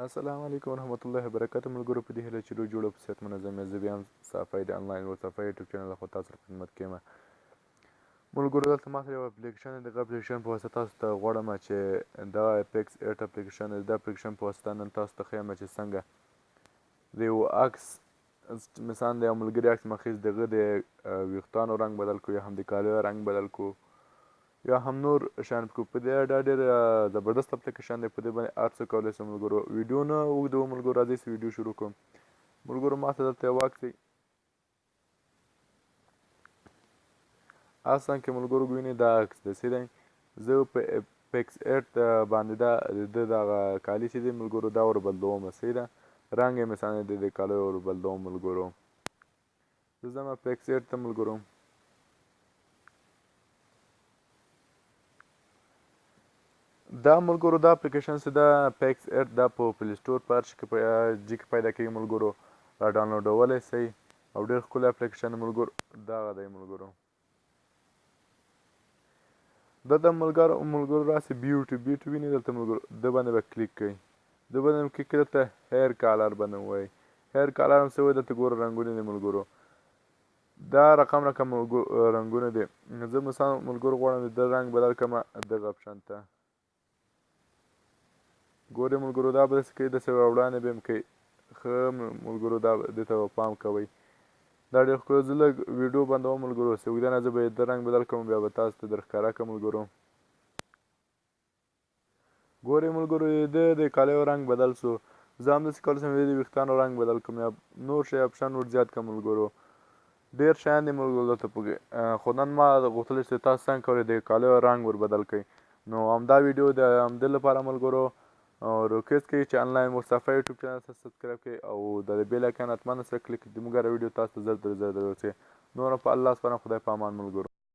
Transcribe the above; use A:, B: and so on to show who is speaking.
A: السلام علیکم ورحمۃ الله وبرکاتہ ملګرو په دې هیله چې روغ جوړ او په صحت منظم یاست. زه بیا هم صافی د انلاین ورصافی یوټیوب چینل له خوا تاسو سره خدمت کوم. ملګرو دلته ما سره یو اپلیکیشن دی. دغه اپلیکیشن په واسطه تاسو ته غواړم چې دا اپیکس 8 اپلیکیشن دی. دا اپلیکیشن په واسطه نن تاسو ته ښیم چې څنګه د یو عکس مثلا د یو ملګري عکس مخیز دغه د ویښتانو رنګ بدل کړو یا هم د کالیو رنګ بدل کړو یا هم نور شیان کو. په دې دا ډېر زبردست اپلیکیشن دی. په دې باندې هر څه کولی شو ملګرو. ویډیو نه اوږدوو ملګرو، راځئ چې ویډیو شروع کړو. ملګرو ما ته دلته یو عکس دی. اصلا کې ملګرو ګوینې دا عکس د څه دی. زه په اپیکس 8 باندې دا د دغه کالي چې دی ملګرو دا ور بدلوم. صحیح ده، رنګ یې مثلا د کالیو ور بدلوم ملګرو. زه ځم اپیکس 8 ته ملګرو. دا ملګرو دا اپلیکیشن چې دا اپیکس 8 دا په پلی سټور په هر شي کې پیدا کېږي ملګرو. را ډاونلوډولی شئ او ډېر ښکلی اپلیکیشن ملګرو دغه دی ملګرو. دلته ملګرو راسي بیوټي ویني دلته ملګرو، د باندې به کلیک کوئ. د باندې کلیک کړئ دلته هیر کالر باندې ووایي. هیر کالر هم څه وایي دلته ګوره رنګونه دي ملګرو. دا رقم رنګونه دي. زه مثلا ملګرو غواړم د ده رنګ بدل کړم دغه اپشن ته. ګورئ ملګرو دا به داسې کوي، داسې وړاندې به هم کوي. ښه ملګرو دا دې ته پام کوئ. دا ډېر ښکلی. زه لږ ویډیو بندوم ملګرو، چې اوږده نه زه به یې د رنګ بدل کړم بیا به تاسو ته در ښکاره کړم ملګرو. ګورئ ملګرو د کالیو رنګ بدل شو. زه همداسې کولی شم د ویښتانو رنګ بدل کړم یا نور شی اپشن ور زیات کړم ملګرو. ډېر شیان دي ملګرو دلته پکې. خو نن ما غوښتل چې تاسو څنګه کولی د کالیو رنګ ور بدل کړئ. نو همدا ویډیو د همدې لپاره ملګرو ریکویسټ کوي چې انلاین مصطفی یوټیوب چینل سره سبسکرایب کړئ او د بیل آیکن حتما سره کلیک کړئ. زموږ هره ویډیو تاسو ته زر در ورسي. نور په الله سپارم. خدای په امان ملګرو.